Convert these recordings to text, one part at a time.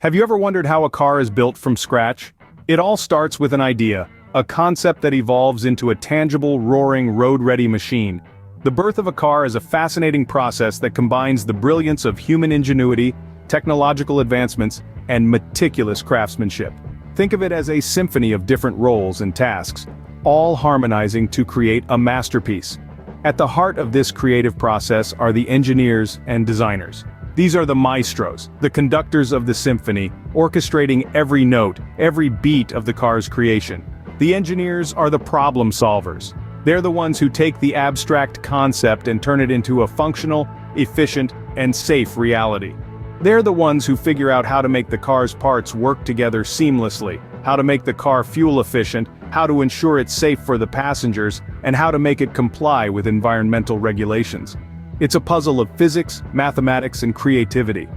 Have you ever wondered how a car is built from scratch? It all starts with an idea, a concept that evolves into a tangible, roaring, road-ready machine. The birth of a car is a fascinating process that combines the brilliance of human ingenuity, technological advancements, and meticulous craftsmanship. Think of it as a symphony of different roles and tasks, all harmonizing to create a masterpiece. At the heart of this creative process are the engineers and designers. These are the maestros, the conductors of the symphony, orchestrating every note, every beat of the car's creation. The engineers are the problem solvers. They're the ones who take the abstract concept and turn it into a functional, efficient, and safe reality. They're the ones who figure out how to make the car's parts work together seamlessly, how to make the car fuel efficient, how to ensure it's safe for the passengers, and how to make it comply with environmental regulations. It's a puzzle of physics, mathematics, and creativity.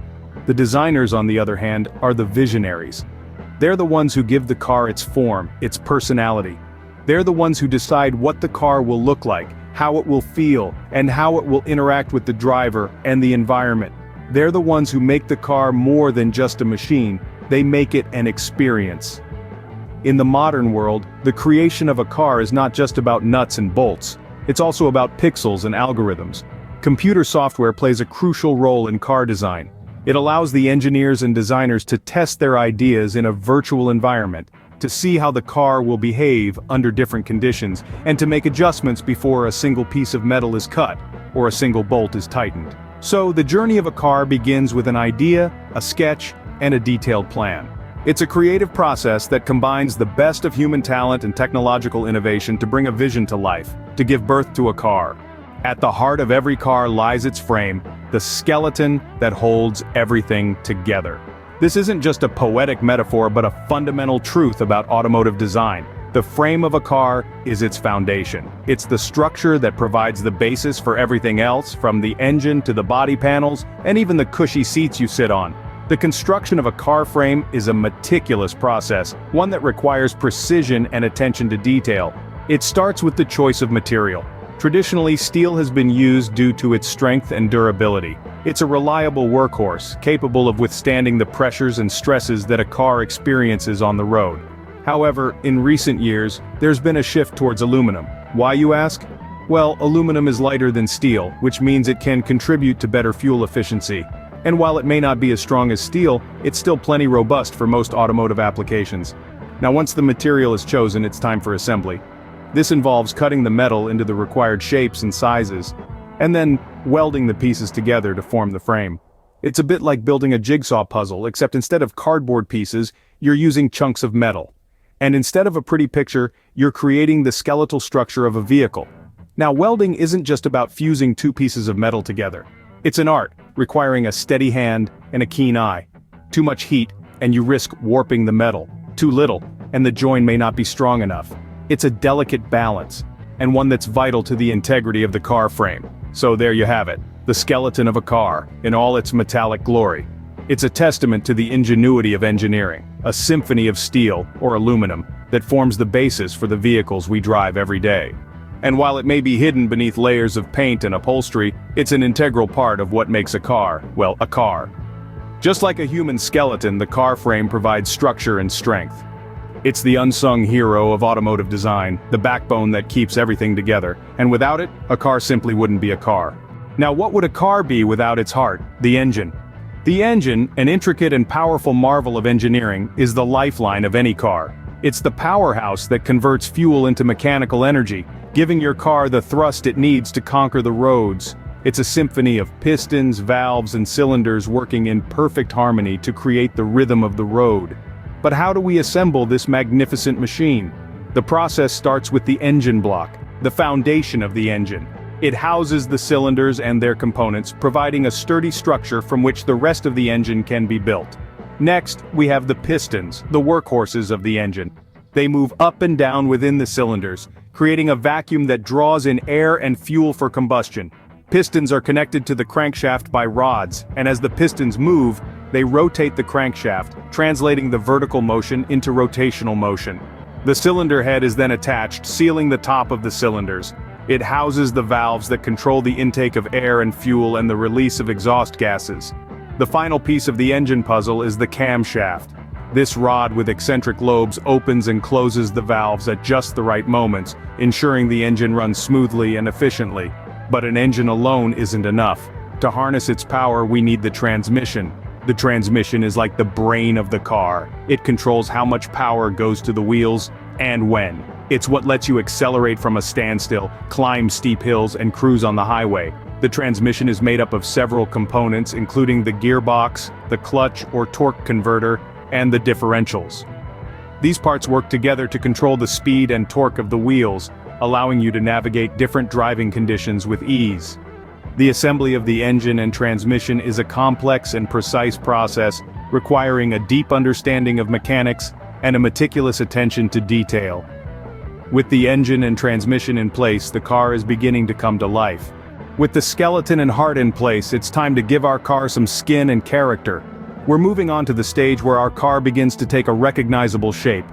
The designers, on the other hand, are the visionaries. They're the ones who give the car its form, its personality. They're the ones who decide what the car will look like, how it will feel, and how it will interact with the driver and the environment. They're the ones who make the car more than just a machine, they make it an experience. In the modern world, the creation of a car is not just about nuts and bolts. It's also about pixels and algorithms. Computer software plays a crucial role in car design. It allows the engineers and designers to test their ideas in a virtual environment, to see how the car will behave under different conditions, and to make adjustments before a single piece of metal is cut, or a single bolt is tightened. So, the journey of a car begins with an idea, a sketch, and a detailed plan. It's a creative process that combines the best of human talent and technological innovation to bring a vision to life, to give birth to a car. At the heart of every car lies its frame, the skeleton that holds everything together. This isn't just a poetic metaphor but a fundamental truth about automotive design. The frame of a car is its foundation. It's the structure that provides the basis for everything else, from the engine to the body panels, and even the cushy seats you sit on. The construction of a car frame is a meticulous process, one that requires precision and attention to detail. It starts with the choice of material. Traditionally, steel has been used due to its strength and durability. It's a reliable workhorse, capable of withstanding the pressures and stresses that a car experiences on the road. However, in recent years, there's been a shift towards aluminum. Why, you ask? Well, aluminum is lighter than steel, which means it can contribute to better fuel efficiency. And while it may not be as strong as steel, it's still plenty robust for most automotive applications. Now, once the material is chosen, it's time for assembly. This involves cutting the metal into the required shapes and sizes, and then welding the pieces together to form the frame. It's a bit like building a jigsaw puzzle, except instead of cardboard pieces, you're using chunks of metal. And instead of a pretty picture, you're creating the skeletal structure of a vehicle. Now, welding isn't just about fusing two pieces of metal together. It's an art, requiring a steady hand and a keen eye. Too much heat, and you risk warping the metal. Too little, and the join may not be strong enough. It's a delicate balance, and one that's vital to the integrity of the car frame. So there you have it, the skeleton of a car, in all its metallic glory. It's a testament to the ingenuity of engineering, a symphony of steel, or aluminum, that forms the basis for the vehicles we drive every day. And while it may be hidden beneath layers of paint and upholstery, it's an integral part of what makes a car, well, a car. Just like a human skeleton, the car frame provides structure and strength. It's the unsung hero of automotive design, the backbone that keeps everything together, and without it, a car simply wouldn't be a car. Now, what would a car be without its heart, the engine? The engine, an intricate and powerful marvel of engineering, is the lifeline of any car. It's the powerhouse that converts fuel into mechanical energy, giving your car the thrust it needs to conquer the roads. It's a symphony of pistons, valves, and cylinders working in perfect harmony to create the rhythm of the road. But how do we assemble this magnificent machine? The process starts with the engine block, the foundation of the engine. It houses the cylinders and their components, providing a sturdy structure from which the rest of the engine can be built. Next, we have the pistons, the workhorses of the engine. They move up and down within the cylinders, creating a vacuum that draws in air and fuel for combustion. Pistons are connected to the crankshaft by rods, and as the pistons move, they rotate the crankshaft, translating the vertical motion into rotational motion. The cylinder head is then attached, sealing the top of the cylinders. It houses the valves that control the intake of air and fuel and the release of exhaust gases. The final piece of the engine puzzle is the camshaft. This rod with eccentric lobes opens and closes the valves at just the right moments, ensuring the engine runs smoothly and efficiently. But an engine alone isn't enough. To harness its power, we need the transmission. The transmission is like the brain of the car. It controls how much power goes to the wheels, and when. It's what lets you accelerate from a standstill, climb steep hills, and cruise on the highway. The transmission is made up of several components, including the gearbox, the clutch or torque converter, and the differentials. These parts work together to control the speed and torque of the wheels, allowing you to navigate different driving conditions with ease. The assembly of the engine and transmission is a complex and precise process, requiring a deep understanding of mechanics and a meticulous attention to detail. With the engine and transmission in place, the car is beginning to come to life. With the skeleton and heart in place, it's time to give our car some skin and character. We're moving on to the stage where our car begins to take a recognizable shape.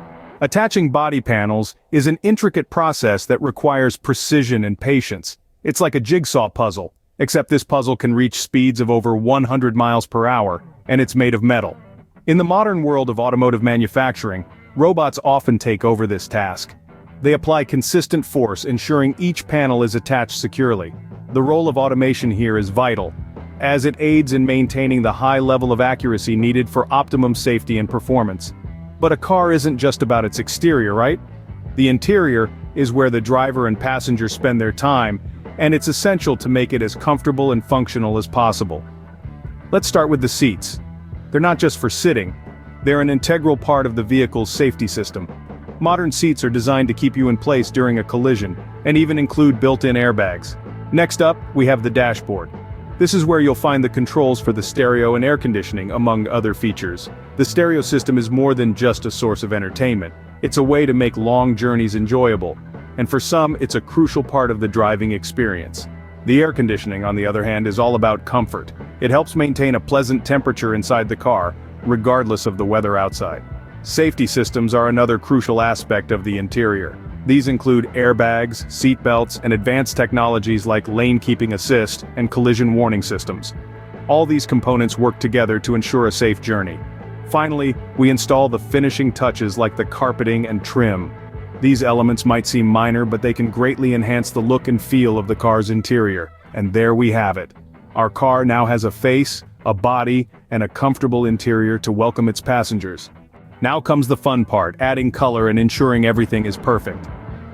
Attaching body panels is an intricate process that requires precision and patience. It's like a jigsaw puzzle, except this puzzle can reach speeds of over 100 miles per hour, and it's made of metal. In the modern world of automotive manufacturing, robots often take over this task. They apply consistent force, ensuring each panel is attached securely. The role of automation here is vital, as it aids in maintaining the high level of accuracy needed for optimum safety and performance. But a car isn't just about its exterior, right? The interior is where the driver and passenger spend their time, and it's essential to make it as comfortable and functional as possible. Let's start with the seats. They're not just for sitting, they're an integral part of the vehicle's safety system. Modern seats are designed to keep you in place during a collision, and even include built-in airbags. Next up, we have the dashboard. This is where you'll find the controls for the stereo and air conditioning, among other features. The stereo system is more than just a source of entertainment. It's a way to make long journeys enjoyable. And for some, it's a crucial part of the driving experience. The air conditioning, on the other hand, is all about comfort. It helps maintain a pleasant temperature inside the car, regardless of the weather outside. Safety systems are another crucial aspect of the interior. These include airbags, seatbelts, and advanced technologies like lane keeping assist and collision warning systems. All these components work together to ensure a safe journey. Finally, we install the finishing touches like the carpeting and trim. These elements might seem minor, but they can greatly enhance the look and feel of the car's interior. And there we have it. Our car now has a face, a body, and a comfortable interior to welcome its passengers. Now comes the fun part, adding color and ensuring everything is perfect.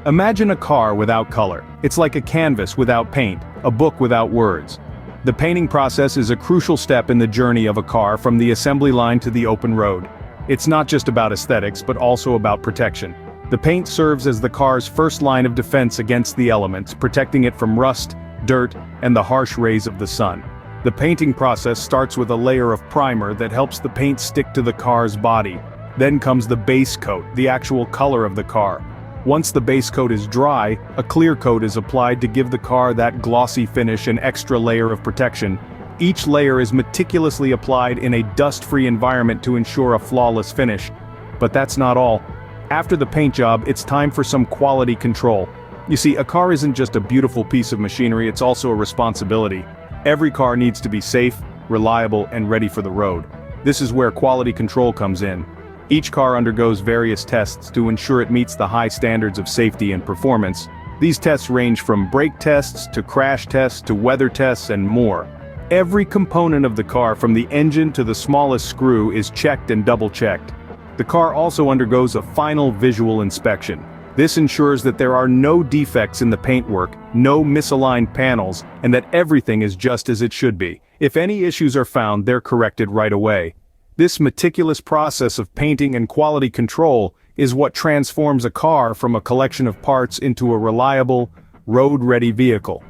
Imagine a car without color. It's like a canvas without paint, a book without words. The painting process is a crucial step in the journey of a car from the assembly line to the open road. It's not just about aesthetics, but also about protection. The paint serves as the car's first line of defense against the elements, protecting it from rust, dirt, and the harsh rays of the sun. The painting process starts with a layer of primer that helps the paint stick to the car's body. Then comes the base coat, the actual color of the car. Once the base coat is dry, a clear coat is applied to give the car that glossy finish and extra layer of protection. Each layer is meticulously applied in a dust-free environment to ensure a flawless finish. But that's not all. After the paint job, it's time for some quality control. You see, a car isn't just a beautiful piece of machinery, it's also a responsibility. Every car needs to be safe, reliable, and ready for the road. This is where quality control comes in. Each car undergoes various tests to ensure it meets the high standards of safety and performance. These tests range from brake tests to crash tests to weather tests and more. Every component of the car, from the engine to the smallest screw, is checked and double-checked. The car also undergoes a final visual inspection. This ensures that there are no defects in the paintwork, no misaligned panels, and that everything is just as it should be. If any issues are found, they're corrected right away. This meticulous process of painting and quality control is what transforms a car from a collection of parts into a reliable, road-ready vehicle.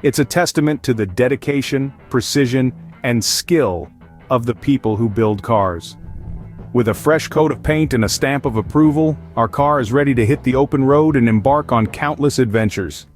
It's a testament to the dedication, precision, and skill of the people who build cars. With a fresh coat of paint and a stamp of approval, our car is ready to hit the open road and embark on countless adventures.